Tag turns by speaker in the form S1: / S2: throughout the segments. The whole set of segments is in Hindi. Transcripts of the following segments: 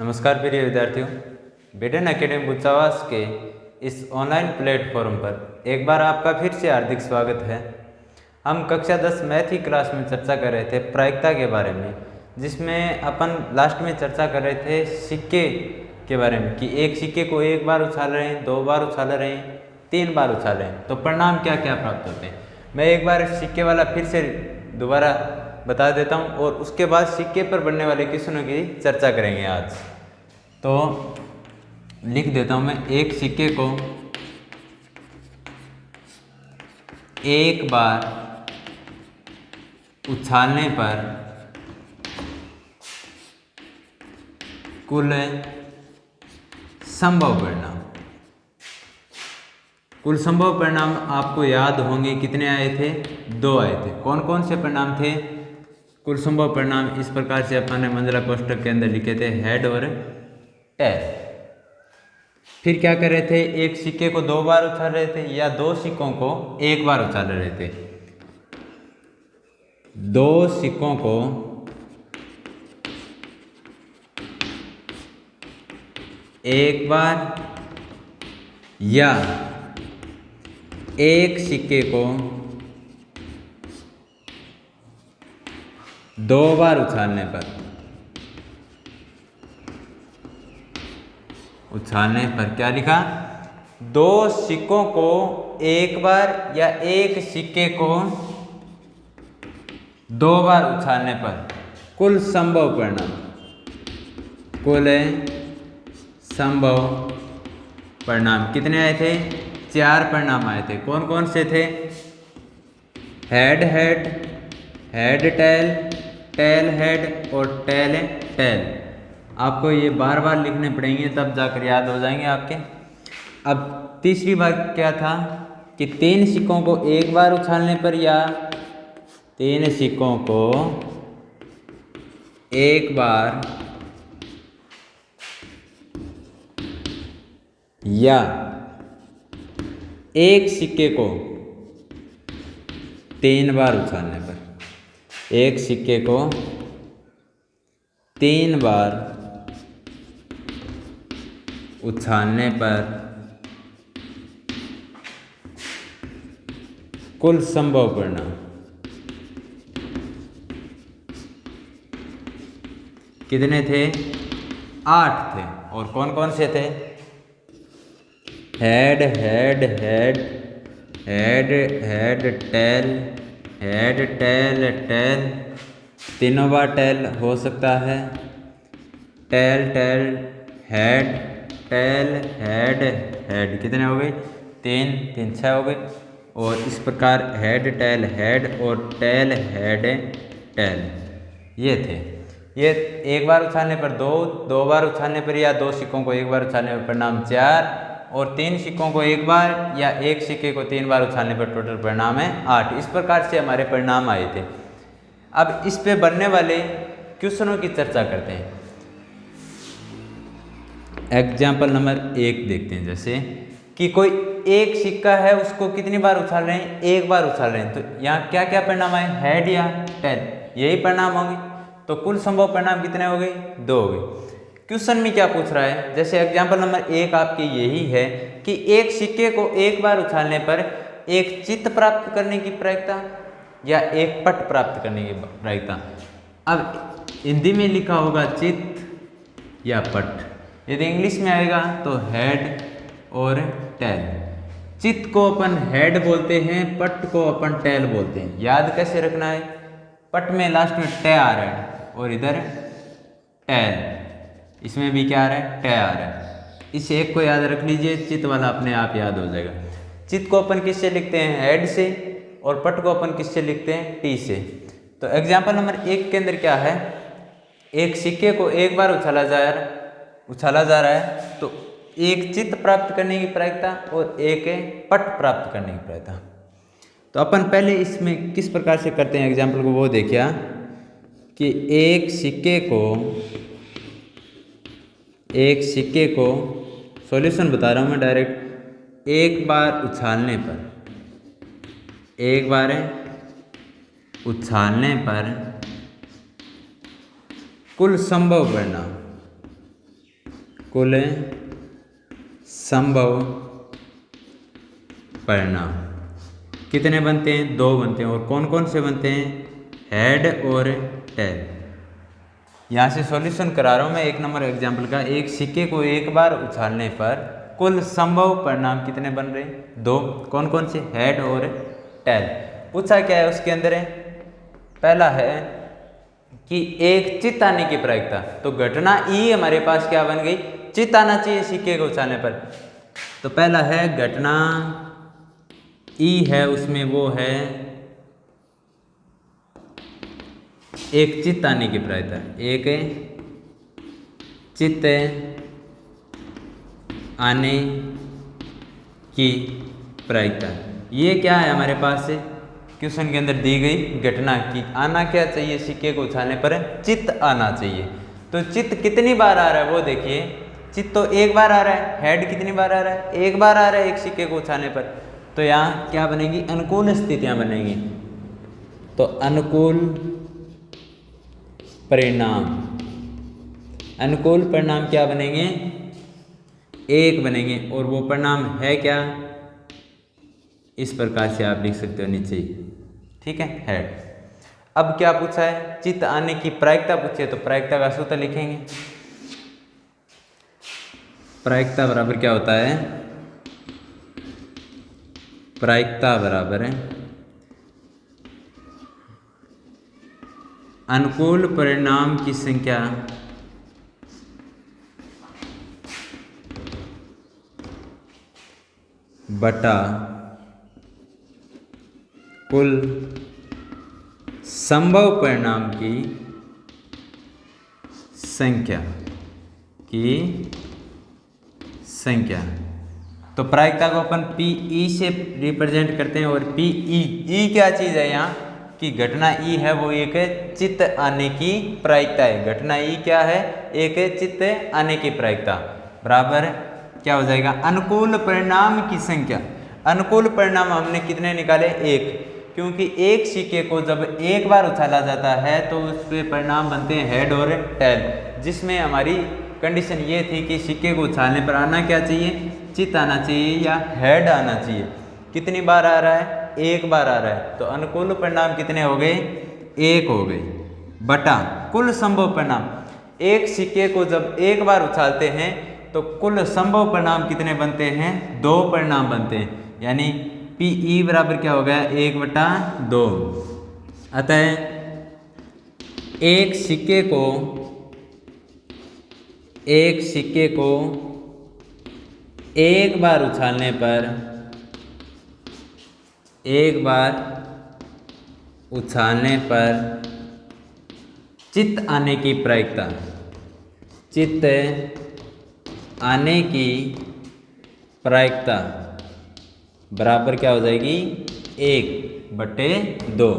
S1: नमस्कार प्रिय विद्यार्थियों, बिडेन एकेडमी बुच्चावास के इस ऑनलाइन प्लेटफॉर्म पर एक बार आपका फिर से हार्दिक स्वागत है। हम कक्षा 10 मैथ की क्लास में चर्चा कर रहे थे प्रायिकता के बारे में, जिसमें अपन लास्ट में चर्चा कर रहे थे सिक्के के बारे में कि एक सिक्के को एक बार उछाल रहे हैं, 2 बार उछाल रहे हैं, 3 बार उछाल रहे हैं तो परिणाम क्या क्या प्राप्त होते हैं। मैं एक बार सिक्के वाला फिर से दोबारा बता देता हूँ और उसके बाद सिक्के पर बनने वाले क्वेश्चनों की चर्चा करेंगे आज। तो लिख देता हूँ मैं, एक सिक्के को एक बार उछालने पर कुल संभव परिणाम, कुल संभव परिणाम आपको याद होंगे कितने आए थे? 2 आए थे। कौन कौन से परिणाम थे? कुल संभव परिणाम इस प्रकार से अपन ने मंझला कोष्ठक के अंदर लिखे थे, हेड और टेल। फिर क्या कर रहे थे? एक सिक्के को 2 बार उछाल रहे थे या 2 सिक्कों को 1 बार उछाल रहे थे। 2 सिक्कों को एक बार या एक सिक्के को 2 बार उछालने पर क्या लिखा? 2 सिक्कों को एक बार या एक सिक्के को 2 बार उछालने पर कुल संभव परिणाम, कुल संभव परिणाम कितने आए थे? 4 परिणाम आए थे। कौन कौन से थे? Head head, head tail, tail head और टेल टेल। आपको ये बार बार लिखने पड़ेंगे तब जाकर याद हो जाएंगे आपके। अब तीसरी बात क्या था कि 3 सिक्कों को एक बार उछालने पर या 3 सिक्कों को एक बार या एक सिक्के को 3 बार उछालने पर, एक सिक्के को 3 बार उछालने पर कुल संभव परिणाम कितने थे? 8 थे। और कौन कौन से थे? Head head head, head head tail, head tail tail, तीनों बार टेल हो सकता है, tail tail head, tail head head. कितने हो गए? 3 3 6 हो गए। और इस प्रकार हेड टेल हेड और टेल हेड टेल ये थे। ये एक बार उछालने पर 2, 2 बार उछालने पर या 2 सिक्कों को एक बार उछालने पर परिणाम 4 और 3 सिक्कों को एक बार या एक सिक्के को 3 बार उछालने पर टोटल परिणाम है 8। इस प्रकार से हमारे परिणाम आए थे। अब इस पे बनने वाले क्वेश्चनों की चर्चा करते हैं। एग्जाम्पल नंबर 1 देखते हैं। जैसे कि कोई एक सिक्का है, उसको कितनी बार उछाल रहे हैं? 1 बार उछाल रहे हैं। तो यहाँ क्या क्या परिणाम आए? हेड या टेल, यही परिणाम होंगे। तो कुल संभव परिणाम कितने हो गए? 2 हो गए। क्वेश्चन में क्या पूछ रहा है? जैसे एग्जाम्पल नंबर 1 आपके यही है कि एक सिक्के को एक बार उछालने पर एक चित्त प्राप्त करने की प्रायिकता या एक पट प्राप्त करने की प्रायिकता। अब हिंदी में लिखा होगा चित्त या पट, यदि इंग्लिश में आएगा तो हेड और टेल। चित्त को अपन हेड बोलते हैं, पट को अपन टेल बोलते हैं। याद कैसे रखना है? पट में लास्ट में टे आ रहा है और इधर टेल, इसमें भी क्या आ रहा है? टे आ रहा है। इस एक को याद रख लीजिए, चित्त वाला अपने आप याद हो जाएगा। चित्त को अपन किससे लिखते हैं? हेड से। और पट को अपन किससे लिखते हैं? टी से। तो एग्जाम्पल नंबर 1 के अंदर क्या है? एक सिक्के को एक बार उछाला जा रहा है तो एक चित्त प्राप्त करने की प्रायिकता और एक पट प्राप्त करने की प्रायिकता। तो अपन पहले इसमें किस प्रकार से करते हैं एग्जाम्पल को वो देखिए कि एक सिक्के को सॉल्यूशन बता रहा हूँ मैं डायरेक्ट। एक बार उछालने पर कुल संभव परिणाम कुल संभव परिणाम कितने बनते हैं? 2 बनते हैं। और कौन कौन से बनते हैं? हेड और टेल। यहाँ से सॉल्यूशन करा रहा हूँ मैं 1 नंबर एग्जाम्पल का। एक सिक्के को एक बार उछालने पर कुल संभव परिणाम कितने बन रहे हैं? 2। कौन कौन से? हेड और टेल। पूछा क्या है उसके अंदर है? पहला है कि एक चित्त आने की प्रायिकता। तो घटना ई हमारे पास क्या बन गई? चित्त आना चाहिए सिक्के को उछालने पर। तो पहला है घटना ई है, उसमें वो है एक चित्त आने की प्रायिकता, एक चित्त आने की प्रायिकता। ये क्या है हमारे पास से क्वेश्चन के अंदर दी गई घटना की आना क्या चाहिए? सिक्के को उछालने पर चित्त आना चाहिए। तो चित्त कितनी बार आ रहा है वो देखिए। चित्त तो एक बार आ रहा है। हेड कितनी बार आ रहा है? एक बार आ रहा है एक सिक्के को उछालने पर। तो यहाँ क्या बनेगी? अनुकूल स्थितियां बनेंगी। तो अनुकूल परिणाम, अनुकूल परिणाम क्या बनेंगे? 1 बनेंगे। और वो परिणाम है क्या? इस प्रकार से आप लिख सकते हो नीचे, ठीक है, हेड। अब क्या पूछा है? चित्त आने की प्रायिकता पूछे। तो प्रायिकता का सूत्र लिखेंगे। प्रायिकता बराबर क्या होता है? प्रायिकता बराबर है अनुकूल परिणाम की संख्या बटा कुल संभव परिणाम की संख्या। तो प्रायिकता को अपन पी से रिप्रेजेंट करते हैं। और पी क्या चीज़ है यहाँ कि घटना ई है वो एक चित्त आने की प्रायिकता है। घटना ई क्या है? एक चित्त आने की प्रायिकता बराबर क्या हो जाएगा? अनुकूल परिणाम की संख्या। अनुकूल परिणाम हमने कितने निकाले? 1। क्योंकि एक सिक्के को जब एक बार उछाला जाता है तो उसके परिणाम बनते हैं हेड और टेल, जिसमें हमारी कंडीशन ये थी कि सिक्के को उछालने पर आना क्या चाहिए? चित्त आना चाहिए या हेड आना चाहिए। कितनी बार आ रहा है? एक बार आ रहा है। तो अनुकूल परिणाम कितने हो गए? 1 हो गए बटा कुल संभव परिणाम। एक सिक्के को जब एक बार उछालते हैं तो कुल संभव परिणाम कितने बनते हैं? 2 परिणाम बनते हैं। यानी पी बराबर क्या हो गया? 1/2। अतः एक सिक्के को एक बार उछालने पर चित्त आने की प्रायिकता, चित्त आने की प्रायिकता बराबर क्या हो जाएगी? 1/2।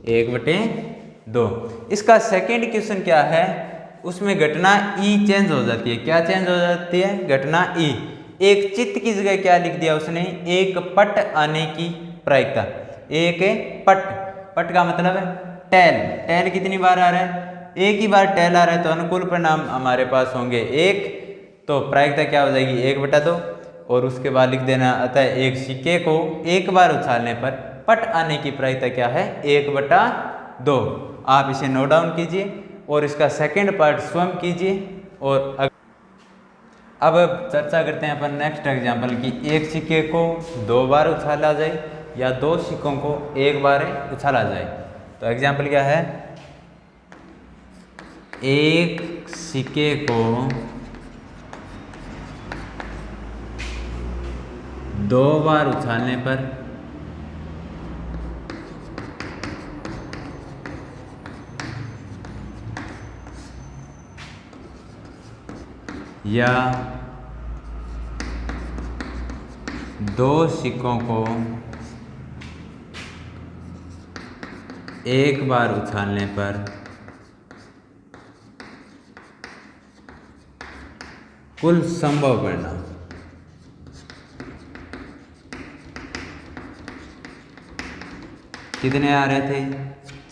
S1: 1/2। इसका सेकेंड क्वेश्चन क्या है? उसमें घटना ई चेंज हो जाती है। क्या चेंज हो जाती है? घटना ई। एक चित्त की जगह क्या लिख दिया उसने? एक पट आने की प्रायिकता। एक पट का मतलब है टेल। टेल कितनी बार आ रहा है? एक ही बार टेल आ रहा है। तो अनुकूल परिणाम हमारे पास होंगे 1। तो प्रायिकता क्या हो जाएगी? 1/2। और उसके बाद लिख देना अतः एक सिक्के को एक बार उछालने पर पट आने की प्रायिकता क्या है? 1/2। आप इसे नोट डाउन कीजिए और इसका सेकंड पार्ट स्वयं कीजिए। और अब चर्चा करते हैं अपन नेक्स्ट एग्जाम्पल की। एक सिक्के को 2 बार उछाला जाए या 2 सिक्कों को एक बार उछाला जाए। तो एग्जाम्पल क्या है? एक सिक्के को 2 बार उछालने पर या 2 सिक्कों को एक बार उछालने पर कुल संभव परिणाम कितने आ रहे थे?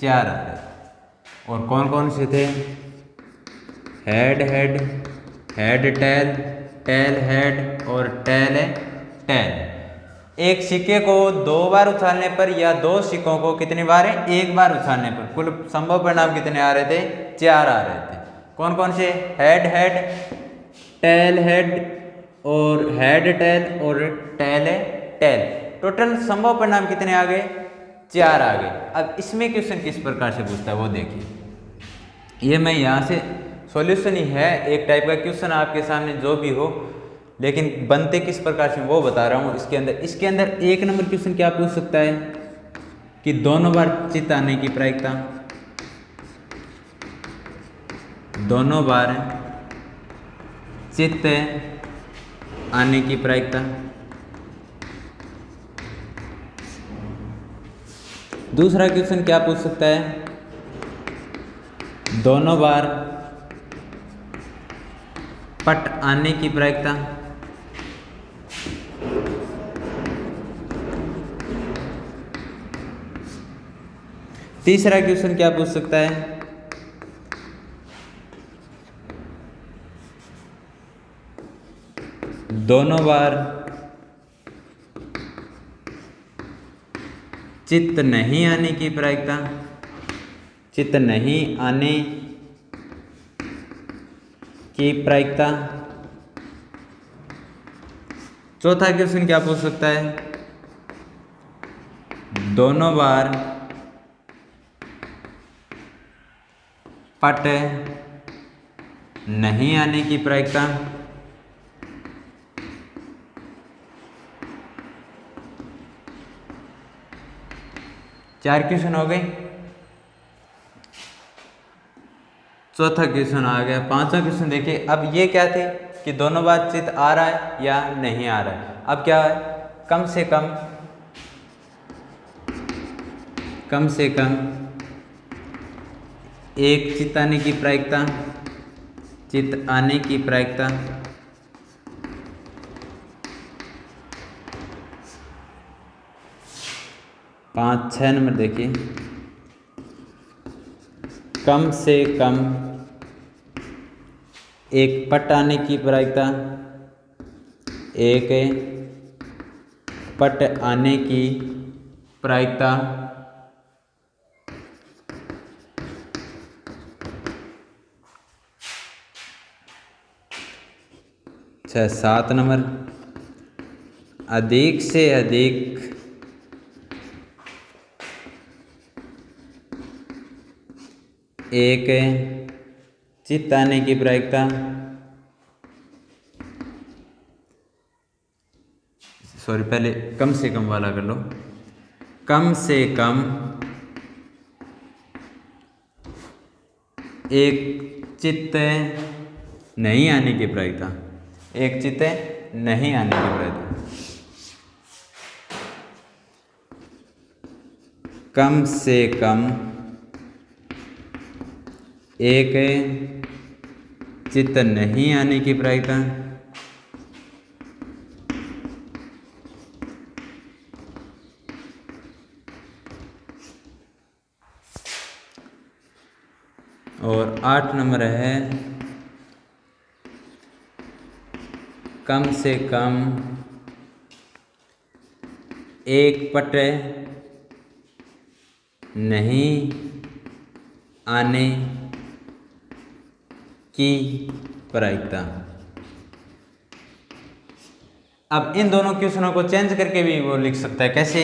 S1: 4 आ रहे थे। और कौन कौन से थे? Head head tail, tail head और टेल टेल। एक सिक्के को 2 बार उछालने पर या 2 सिक्कों को कितनी बार है? 1 बार उछालने पर कुल संभव परिणाम कितने आ रहे थे? 4 आ रहे थे। कौन कौन से? हेड हेड, टेल हेड और हेड टेल और टेल टेल। टोटल संभव परिणाम कितने आ गए? 4 आ गए। अब इसमें क्वेश्चन किस प्रकार से पूछता है वो देखिए। ये मैं यहाँ से सॉल्यूशन ही है, एक टाइप का क्वेश्चन आपके सामने जो भी हो, लेकिन बनते किस प्रकार से वो बता रहा हूँ। इसके अंदर 1 नंबर क्वेश्चन क्या पूछ सकता है कि दोनों बार चित्त आने की प्रायिकता, दोनों बार चित्त आने की प्रायिकता। दूसरा क्वेश्चन क्या पूछ सकता है? दोनों बार पट आने की प्रायिकता। तीसरा क्वेश्चन क्या पूछ सकता है? दोनों बार चित्त नहीं आने की प्रायिकता, चित्त नहीं आने की प्रायिकता। चौथा क्वेश्चन क्या पूछ सकता है? दोनों बार पट नहीं आने की प्रायिकता। चार क्वेश्चन हो गए। चौथा क्वेश्चन आ गया। पांचवा क्वेश्चन देखिए। अब ये क्या थे कि दोनों बार चित्त आ रहा है या नहीं आ रहा है। अब क्या है? कम से कम एक चित्त आने की प्रायिकता, चित्त आने की प्रायिकता। पाँच 6 नंबर देखिए। कम से कम एक पट आने की प्रायिकता, एक पट आने की प्रायिकता। 7 नंबर अधिक से अधिक एक चित्त आने की प्रायिकता। सॉरी, पहले कम से कम वाला कर लो। कम से कम एक चित्त नहीं आने की प्रायिकता, एक चित्त नहीं आने की प्रायिकता। कम से कम एक चित्त नहीं आने की प्रायिकता। और 8 नंबर है कम से कम एक पट नहीं आने की प्रायिकता। अब इन दोनों क्वेश्चनों को चेंज करके भी वो लिख सकता है। कैसे?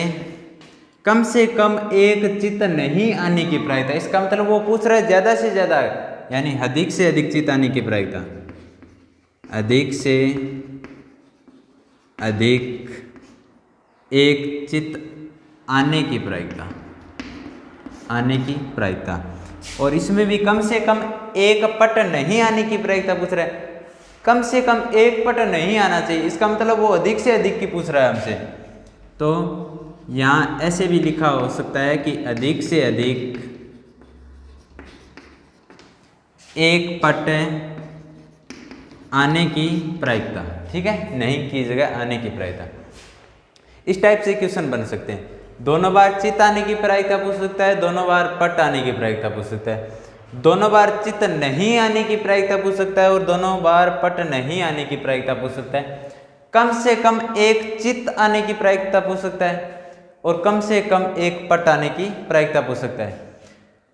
S1: कम से कम एक चित्त नहीं आने की प्रायिकता। इसका मतलब वो पूछ रहा है ज्यादा से ज्यादा, यानी अधिक से अधिक चित्त आने की प्रायिकता। अधिक से अधिक एक चित्त आने की प्रायिकता, आने की प्रायिकता। और इसमें भी कम से कम एक पट नहीं आने की प्रायिकता पूछ रहा है। कम से कम एक पट नहीं आना चाहिए, इसका मतलब वो अधिक से अधिक की पूछ रहा है हमसे। तो यहाँ ऐसे भी लिखा हो सकता है कि अधिक से अधिक एक पट आने की प्रायिकता। ठीक है, नहीं की जगह आने की प्रायिकता। इस टाइप से क्वेश्चन बन सकते हैं। दोनों बार चित्त आने की प्रायिकता पूछ सकता है, दोनों बार पट आने की प्रायिकता पूछ सकता है। दोनों बार चित नहीं आने की प्रायिकता पूछ सकता है और दोनों बार पट नहीं आने की प्रायिकता पूछ सकता है। कम से कम एक चित आने की प्रायिकता पूछ सकता है और कम से कम एक पट आने की प्रायिकता पूछ सकता है।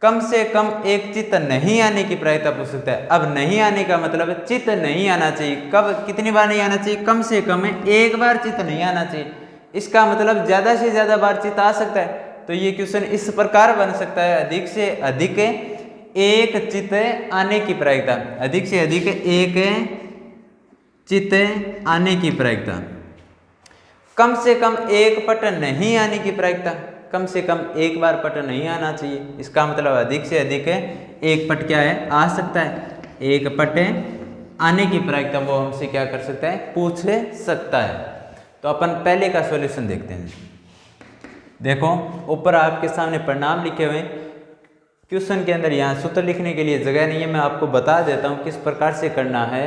S1: कम से कम एक चित नहीं आने की प्रायिकता पूछ सकता है। अब नहीं आने का मतलब चित नहीं आना चाहिए। कब, कितनी बार नहीं आना चाहिए? कम से कम एक बार चित नहीं आना चाहिए। इसका मतलब ज्यादा से ज्यादा बार चित आ सकता है। तो ये क्वेश्चन इस प्रकार बन सकता है, अधिक से अधिक एक चित आने की प्रायिकता, अधिक से अधिक एक चित आने की प्रायिकता, कम से कम एक पट नहीं आने की प्रायिकता, कम से कम एक बार पट नहीं आना चाहिए। इसका मतलब अधिक से अधिक एक पट क्या है? आ सकता है। एक पट आने की प्रायिकता वो हमसे क्या कर सकता है? पूछ सकता है। तो अपन पहले का सॉल्यूशन देखते हैं। देखो ऊपर आपके सामने परिणाम लिखे हुए हैं। क्वेश्चन के अंदर यहाँ सूत्र लिखने के लिए जगह नहीं है, मैं आपको बता देता हूँ किस प्रकार से करना है।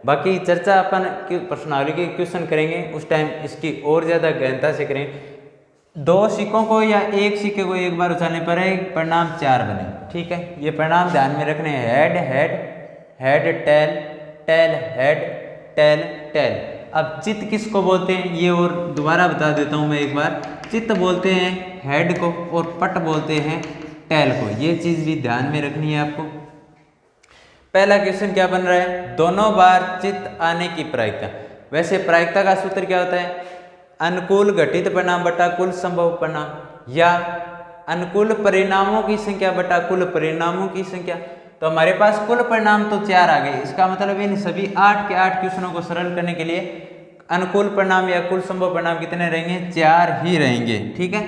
S1: बाकी चर्चा अपन प्रश्नावली के क्वेश्चन करेंगे उस टाइम इसकी और ज़्यादा गहनता से करेंगे। दो सिक्कों को या एक सिक्के को एक बार उछालने पर परिणाम 4 बने, ठीक है। ये परिणाम ध्यान में रखने हैं। Head head head tail tail head tail tail. अब चित्त किसको बोलते हैं ये और दोबारा बता देता हूँ मैं एक बार। चित्त बोलते हैं हेड को और पट बोलते हैं टेल को। ये चीज़ भी ध्यान में रखनी है आपको। पहला क्वेश्चन क्या बन रहा है? दोनों बार चित्त आने की प्रायिकता। वैसे प्रायिकता का सूत्र क्या होता है? अनुकूल घटित परिणाम बटा कुल संभव परिणाम, या अनुकूल परिणामों की संख्या बटा कुल परिणामों की संख्या। तो हमारे पास कुल परिणाम तो 4 आ गए। इसका मतलब इन सभी 8 के 8 क्वेश्चनों को सरल करने के लिए अनुकूल परिणाम या कुल संभव परिणाम कितने रहेंगे? 4 ही रहेंगे, ठीक है।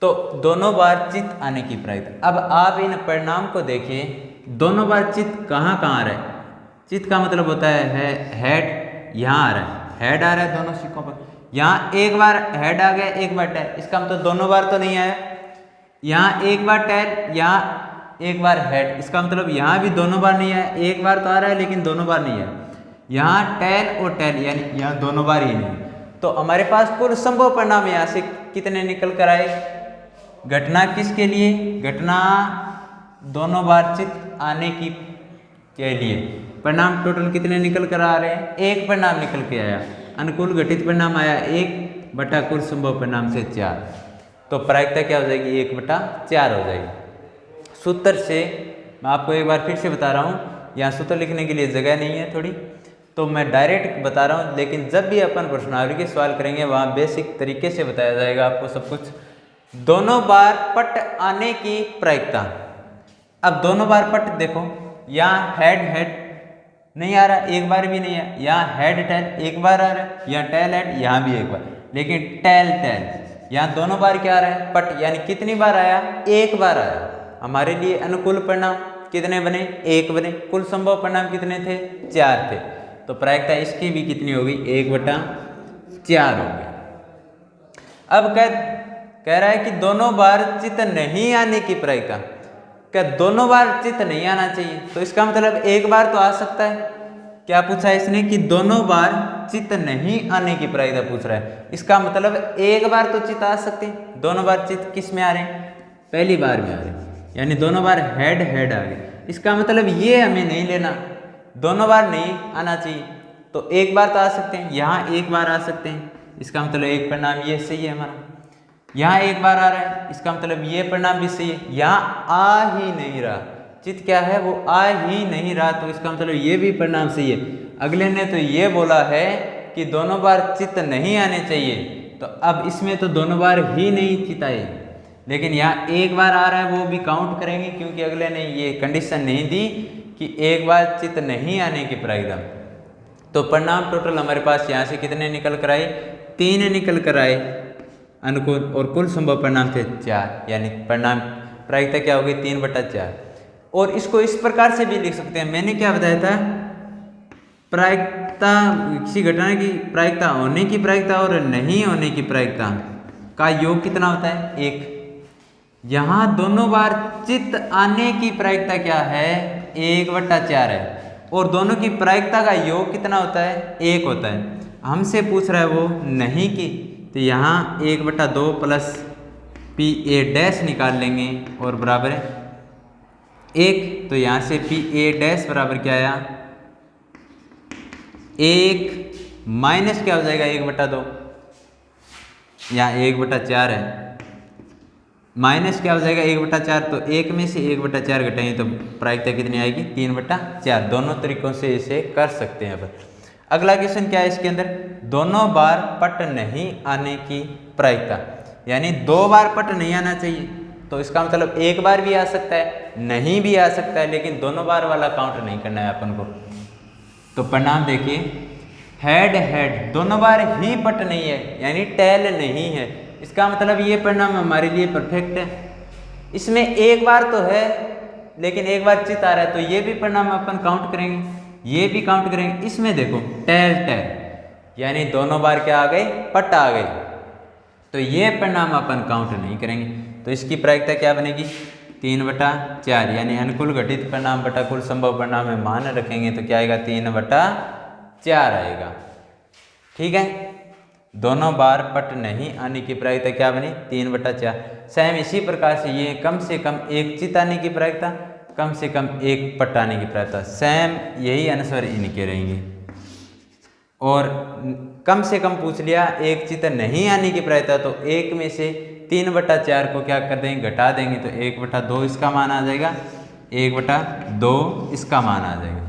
S1: तो दोनों बार चित्त आने की प्रायिकता। अब आप इन परिणाम को देखिए, दोनों बार चित्त कहाँ कहाँ आ रहा है? चित्त का मतलब होता है हेड, यहाँ आ रहा है, हेड आ रहा है दोनों सिक्कों पर। यहाँ एक बार हेड आ गया, एक बार टेल। इसका मतलब दोनों बार तो नहीं आया। यहाँ एक बार टेल, यहाँ एक बार हेड। इसका मतलब यहाँ भी दोनों बार नहीं आया। एक बार तो आ रहा है लेकिन दोनों बार नहीं आया। यहाँ टेल और टेल, यानी यहाँ दोनों बार ही नहीं। तो हमारे पास कुल संभव परिणाम यहाँ से कितने निकल कर आए? घटना किसके लिए? घटना दोनों बार चित्त आने की के लिए परिणाम टोटल कितने निकल कर आ रहे हैं? एक परिणाम निकल के आया। अनुकूल घटित परिणाम आया 1 बटा कुल संभव परिणाम से 4। तो प्रायिकता क्या हो जाएगी? 1 बटा 4 हो जाएगी। सूत्र से मैं आपको एक बार फिर से बता रहा हूँ, यहाँ सूत्र लिखने के लिए जगह नहीं है थोड़ी, तो मैं डायरेक्ट बता रहा हूँ। लेकिन जब भी अपन प्रश्नावली के सवाल करेंगे वहाँ बेसिक तरीके से बताया जाएगा आपको सब कुछ। दोनों बार पट आने की प्रायिकता। अब दोनों बार पट देखो, यहाँ हेड हेड नहीं आ रहा, एक बार भी नहीं है। यहाँ हेड टेल एक बार आ रहा है, यहाँ टेल हेड यहाँ भी एक बार, लेकिन टेल टेल यहाँ दोनों बार क्या आ रहा है? पट। यानी कितनी बार आया? एक बार आया। हमारे लिए अनुकूल परिणाम कितने बने? 1 बने। कुल संभव परिणाम कितने थे? 4 थे। तो प्रायिकता इसकी भी कितनी होगी? 1 बटा 4 होगी। अब कह रहा है कि दोनों बार चित्त नहीं आने की प्रायिकता। क्या दोनों बार चित्त नहीं आना चाहिए? तो इसका मतलब एक बार तो आ सकता है। क्या पूछा है इसने? कि दोनों बार चित्त नहीं आने की प्रायिकता पूछ रहा है। इसका मतलब एक बार तो चित्त आ सकते हैं। दोनों बार चित्त किस में आ रहे हैं? पहली बार में आ रहे हैं, यानी दोनों बार हेड हेड आ गए। इसका मतलब ये हमें नहीं लेना, दोनों बार नहीं आना चाहिए। तो एक बार तो आ सकते हैं, यहाँ एक बार आ सकते हैं। इसका मतलब एक परिणाम ये सही है हमारा। यहाँ एक बार आ रहा है, इसका मतलब ये परिणाम भी सही है। यहाँ आ ही नहीं रहा, चित्त क्या है? वो आ ही नहीं रहा, तो इसका मतलब ये भी परिणाम सही है। अगले ने तो ये बोला है कि दोनों बार चित्त नहीं आने चाहिए, तो अब इसमें तो दोनों बार ही नहीं चित्त आए, लेकिन यहाँ एक बार आ रहा है, वो भी काउंट करेंगे क्योंकि अगले ने ये कंडीशन नहीं दी कि एक बार चित्त नहीं आने की प्रायिकता। तो परिणाम टोटल हमारे पास यहाँ से कितने निकल कर आए? 3 निकल कर आए अनुकूल, और कुल संभव परिणाम थे 4, यानी परिणाम प्रायिकता क्या होगी? 3 बटा 4। और इसको इस प्रकार से भी लिख सकते हैं। मैंने क्या बताया था? प्रायिकता, किसी घटना की प्रायिकता, होने की प्रायिकता और नहीं होने की प्रायिकता का योग कितना होता है? 1। यहाँ दोनों बार चित्त आने की प्रायिकता क्या है? 1 बटा 4 है, और दोनों की प्रायिकता का योग कितना होता है? 1 होता है। हमसे पूछ रहा है वो नहीं की, तो यहाँ 1 बटा 2 प्लस पी ए डैश निकाल लेंगे और बराबर है 1, तो यहाँ से पी ए डैश बराबर क्या आया 1 माइनस क्या हो जाएगा 1/2, यहाँ 1/4 है, माइनस क्या हो जाएगा 1/4, तो 1 में से 1/4 घटाएंगे तो प्रायिकता कितनी आएगी 3/4। दोनों तरीकों से इसे कर सकते हैं। अब अगला क्वेश्चन क्या है इसके अंदर, दोनों बार पट नहीं आने की प्रायिकता, यानी 2 बार पट नहीं आना चाहिए, तो इसका मतलब 1 बार भी आ सकता है, नहीं भी आ सकता है, लेकिन दोनों बार वाला काउंट नहीं करना है अपन को। तो परिणाम देखिए, हेड हेड दोनों बार ही पट नहीं है, यानी टेल नहीं है, इसका मतलब ये परिणाम हमारे लिए परफेक्ट है। इसमें 1 बार तो है लेकिन 1 बार चित आ रहा है, तो ये भी परिणाम अपन काउंट करेंगे, ये भी काउंट करेंगे। इसमें देखो टेल टेल, यानी दोनों बार क्या आ गए पट आ गए, तो ये परिणाम अपन काउंट नहीं करेंगे। तो इसकी प्रायिकता क्या बनेगी 3/4, यानी अनुकूल घटित परिणाम बटा कुल संभव परिणाम में मान रखेंगे तो क्या आएगा 3/4 आएगा। ठीक है, दोनों बार पट नहीं आने की प्रायिकता क्या बनी 3/4। सेम इसी प्रकार से ये कम से कम 1 चित आने की प्रायिकता, कम से कम 1 पट आने की प्रायिकता, सेम यही आंसर इनके रहेंगे। और कम से कम पूछ लिया 1 चित नहीं आने की प्रायिकता, तो 1 में से 3/4 को क्या कर देंगे घटा देंगे, तो 1/2 इसका मान आ जाएगा, 1/2 इसका मान आ जाएगा।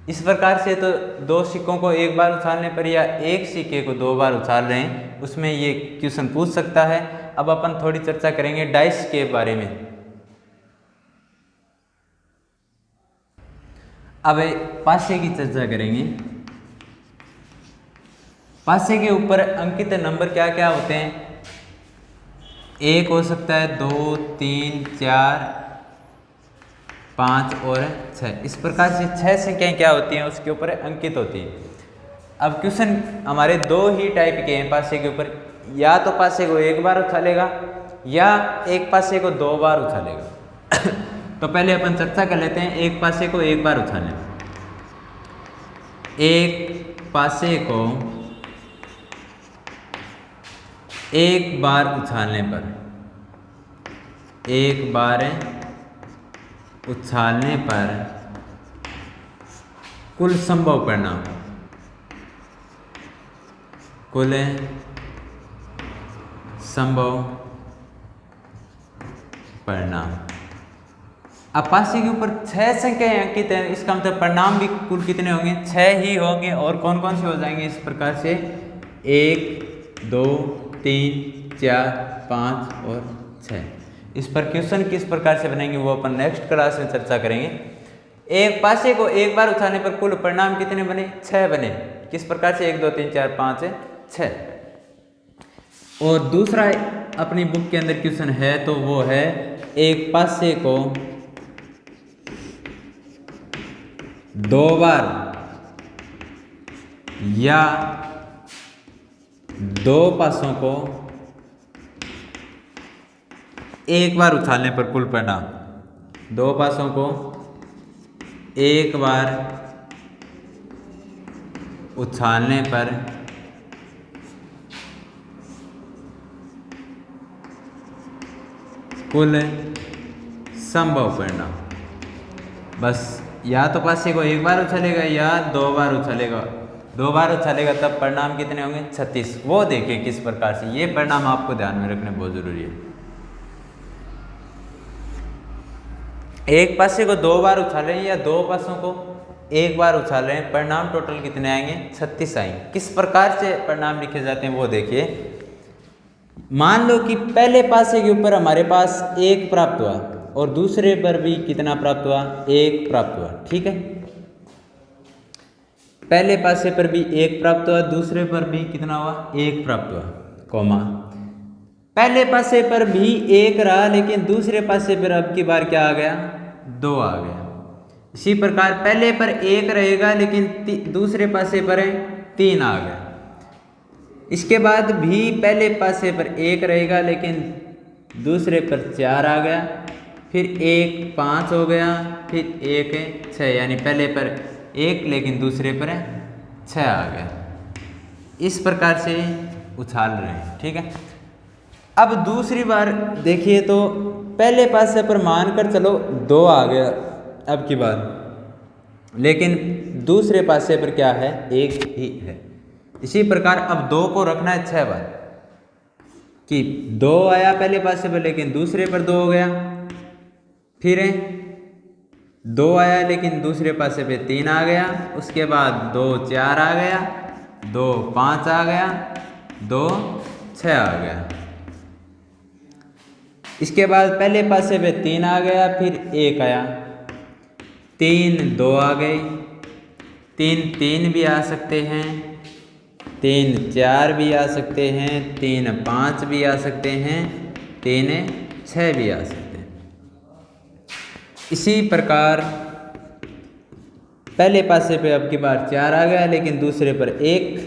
S1: इस प्रकार से तो 2 सिक्कों को 1 बार उछालने पर या 1 सिक्के को 2 बार उछाल रहे हैं, उसमें ये क्वेश्चन पूछ सकता है। अब अपन थोड़ी चर्चा करेंगे डाइस के बारे में। अब पासे की चर्चा करेंगे। पासे के ऊपर अंकित नंबर क्या क्या होते हैं, 1 हो सकता है, 2, 3, 4, 5 और 6। इस प्रकार से 6 संख्याएं क्या होती हैं उसके ऊपर अंकित होती है। अब क्वेश्चन हमारे 2 ही टाइप के हैं पासे के ऊपर, या तो पासे को 1 बार उछालेगा या एक पासे को 2 बार उछालेगा। तो पहले अपन चर्चा कर लेते हैं एक पासे को 1 बार उछालने। एक पासे को 1 बार उछालने पर, 1 बार उछालने पर कुल संभव परिणाम, कुल संभव परिणाम। अब पासे के ऊपर 6 संख्याएं अंकित हैं, इसका मतलब परिणाम भी कुल कितने होंगे 6 ही होंगे। और कौन कौन से हो जाएंगे इस प्रकार से 1, 2, 3, 4, 5 और 6। इस पर क्वेश्चन किस प्रकार से बनेंगे वो अपन नेक्स्ट क्लास में चर्चा करेंगे। एक पासे को 1 बार उठाने पर कुल परिणाम कितने बने 6 बने। किस प्रकार से 1, 2, 3, 4, 5, 6। और दूसरा अपनी बुक के अंदर क्वेश्चन है तो वो है एक पासे को 2 बार या 2 पासों को 1 बार उछालने पर कुल परिणाम। 2 पासों को 1 बार उछालने पर कुल संभव परिणाम। बस या तो पासे को 1 बार उछालेगा या 2 बार उछालेगा। 2 बार उछालेगा तब परिणाम कितने होंगे 36। वो देखिए किस प्रकार से, ये परिणाम आपको ध्यान में रखने बहुत जरूरी है। एक पासे को 2 बार उछालें या 2 पासों को 1 बार उछालें, परिणाम टोटल कितने आएंगे 36 आएंगे। किस प्रकार से परिणाम लिखे जाते हैं वो देखिए। मान लो कि पहले पासे के ऊपर हमारे पास 1 प्राप्त हुआ और दूसरे पर भी कितना प्राप्त हुआ 1 प्राप्त हुआ। ठीक है, पहले पासे पर भी 1 प्राप्त हुआ, दूसरे पर भी कितना हुआ 1 प्राप्त हुआ, कॉमा पहले पासे पर भी 1 रहा लेकिन दूसरे पासे पर अब की बार क्या आ गया 2 आ गया। इसी प्रकार पहले पर 1 रहेगा लेकिन दूसरे पासे पर 3 आ गया। इसके बाद भी पहले पासे पर 1 रहेगा लेकिन दूसरे पर 4 आ गया, फिर 1 5 हो गया, फिर 1 6, यानी पहले पर 1 लेकिन दूसरे पर 6 आ गया। इस प्रकार से उछाल रहे हैं। ठीक है, अब दूसरी बार देखिए तो पहले पासे पर मानकर चलो 2 आ गया अब की बार, लेकिन दूसरे पासे पर क्या है 1 ही है। इसी प्रकार अब 2 को रखना है 6 बार कि 2 आया पहले पासे पर लेकिन दूसरे पर 2 हो गया, फिर 2 आया लेकिन दूसरे पासे पे 3 आ गया, उसके बाद 2 4 आ गया, 2 5 आ गया, 2 6 आ गया। इसके बाद पहले पासे पे 3 आ गया, फिर 1 आया, 3 2 आ गए, 3 3 भी आ सकते हैं, 3 4 भी आ सकते हैं, 3 5 भी आ सकते हैं, 3 6 भी आ सकते हैं। इसी प्रकार पहले पासे पे अब की बार 4 आ गया लेकिन दूसरे पर 1,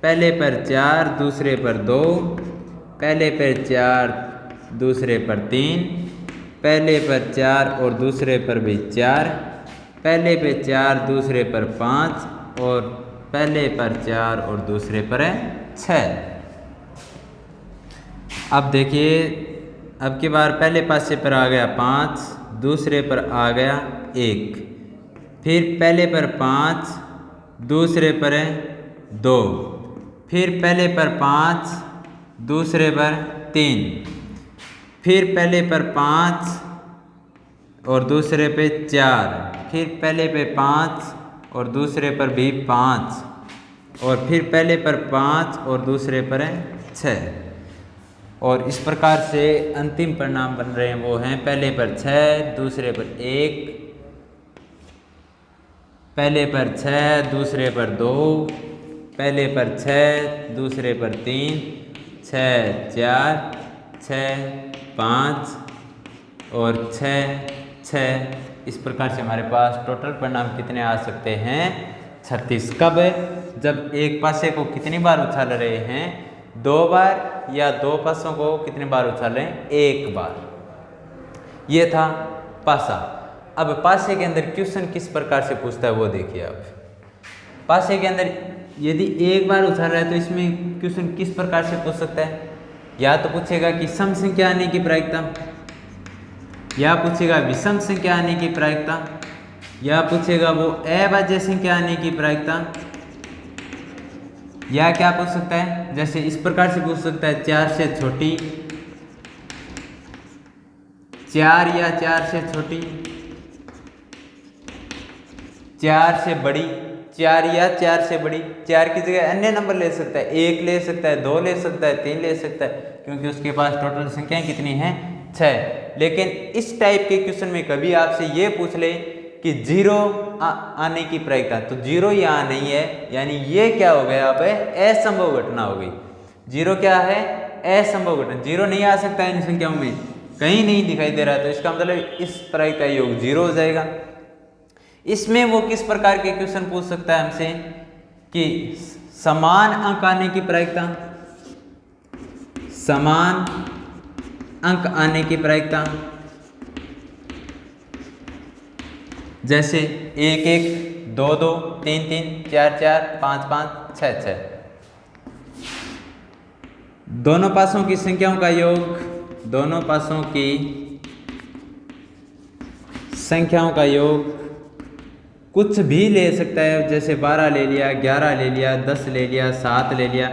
S1: पहले पर 4 दूसरे पर 2, पहले पर 4 दूसरे पर 3, पहले पर 4 और दूसरे पर भी 4, पहले पे 4 दूसरे पर 5 और पहले पर 4 और दूसरे पर 6। अब देखिए अब की बार पहले पासे पर आ गया 5, दूसरे पर आ गया 1, फिर पहले पर 5 दूसरे पर 2, फिर पहले पर 5 दूसरे पर 3, फिर पहले पर 5 और दूसरे पे 4, फिर पहले पे 5 और दूसरे पर भी 5 और फिर पहले पर 5 और दूसरे पर 6। और इस प्रकार से अंतिम परिणाम बन रहे हैं वो हैं पहले पर 6 दूसरे पर 1, पहले पर 6 दूसरे पर 2, पहले पर 6 दूसरे पर 3, 6 4 6 5 और 6 6। इस प्रकार से हमारे पास टोटल परिणाम कितने आ सकते हैं 36। कब है जब एक पासे को कितनी बार उछाल रहे हैं 2 बार या 2 पासों को कितनी बार उछाल रहे हैं 1 बार। ये था पासा। अब पासे के अंदर क्वेश्चन किस प्रकार से पूछता है वो देखिए आप। पासे के अंदर यदि 1 बार उछाल रहा है तो इसमें क्वेश्चन किस प्रकार से पूछ सकता है, या तो पूछेगा कि सम संख्या आने की प्रायिकता, या पूछेगा विषम संख्या आने की प्रायिकता, या पूछेगा वो अभाज्य संख्या आने की प्रायिकता, या क्या पूछ सकता है जैसे इस प्रकार से पूछ सकता है 4 से छोटी, 4 या 4 से छोटी, 4 से बड़ी, 4 या 4 से बड़ी। 4 की जगह अन्य नंबर ले सकता है, 1 ले सकता है, 2 ले सकता है, 3 ले सकता है, क्योंकि उसके पास टोटल संख्याएं कितनी हैं 6। लेकिन इस टाइप के क्वेश्चन में कभी आपसे ये पूछ ले कि 0 आने की प्रायिकता, तो 0 यहाँ नहीं है, यानी ये क्या हो गया अब असंभव घटना हो गई। 0 क्या है असंभव घटना, 0 नहीं आ सकता इन संख्याओं में, कहीं नहीं दिखाई दे रहा है, तो इसका मतलब इस प्रायिकता योग 0 हो जाएगा। इसमें वो किस प्रकार के क्वेश्चन पूछ सकता है हमसे कि समान अंक आने की प्रायिकता, समान अंक आने की प्रायिकता, जैसे 1 1 2 2 3 3 4 4 5 5 6 6। दोनों पासों की संख्याओं का योग, दोनों पासों की संख्याओं का योग कुछ भी ले सकता है, जैसे 12 ले लिया, 11 ले लिया, 10 ले लिया, 7 ले लिया।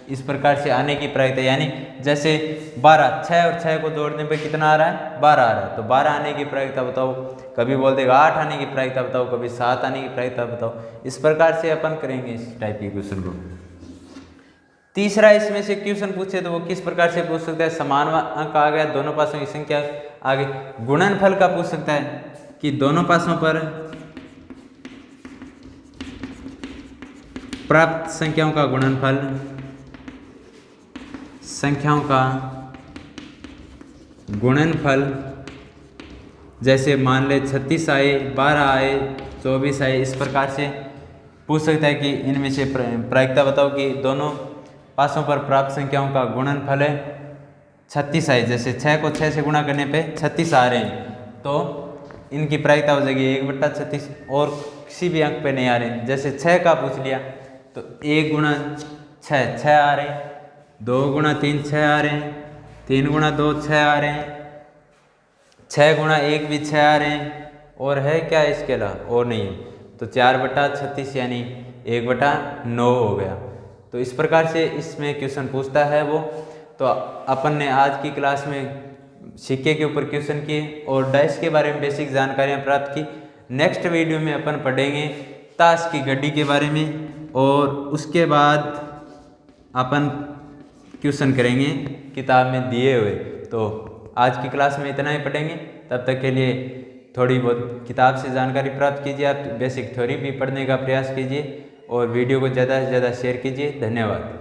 S1: इस प्रकार से आने की प्रायिकता, यानी जैसे 12, 6 और 6 को जोड़ने पे कितना आ रहा है 12 आ रहा है, तो 12 आने की प्रायिकता बताओ। कभी बोल देगा 8 आने की प्रायिकता बताओ, कभी 7 आने की प्रायिकता बताओ। इस प्रकार से अपन करेंगे इस टाइप के क्वेश्चन को। तीसरा इसमें से क्वेश्चन पूछे तो वो किस प्रकार से पूछ सकता है, समान अंक आ गया, दोनों पासों की संख्या आगे, गुणनफल का पूछ सकता है कि दोनों पासों पर प्राप्त संख्याओं का गुणनफल, संख्याओं का गुणनफल, जैसे मान ले 36 आए, 12 आए, 24 आए। इस प्रकार से पूछ सकता है कि इनमें से प्रायिकता बताओ कि दोनों पासों पर प्राप्त संख्याओं का गुणनफल है 36 आए, जैसे 6 को 6 से गुणा करने पे 36 आ रहे हैं, तो इनकी प्रायिकता हो जाएगी 1/36, और किसी भी अंक पे नहीं आ रहे। जैसे 6 का पूछ लिया तो 1 गुणा 6 6 आ रहे हैं, 2 गुणा 3 6 आ रहे हैं, 3 गुणा 2 6 आ रहे हैं, 6 गुणा 1 भी 6 आ रहे हैं, और है क्या इसके अलावा और नहीं है, तो 4/36 यानी 1/9 हो गया। तो इस प्रकार से इसमें क्वेश्चन पूछता है वो। तो अपन ने आज की क्लास में सिक्के के ऊपर क्वेश्चन किए और डाइस के बारे में बेसिक जानकारियाँ प्राप्त की। नेक्स्ट वीडियो में अपन पढ़ेंगे ताश की गड्डी के बारे में, और उसके बाद अपन क्वेश्चन करेंगे किताब में दिए हुए। तो आज की क्लास में इतना ही पढ़ेंगे, तब तक के लिए थोड़ी बहुत किताब से जानकारी प्राप्त कीजिए। आप बेसिक थ्योरी भी पढ़ने का प्रयास कीजिए और वीडियो को ज़्यादा से ज़्यादा शेयर कीजिए। धन्यवाद।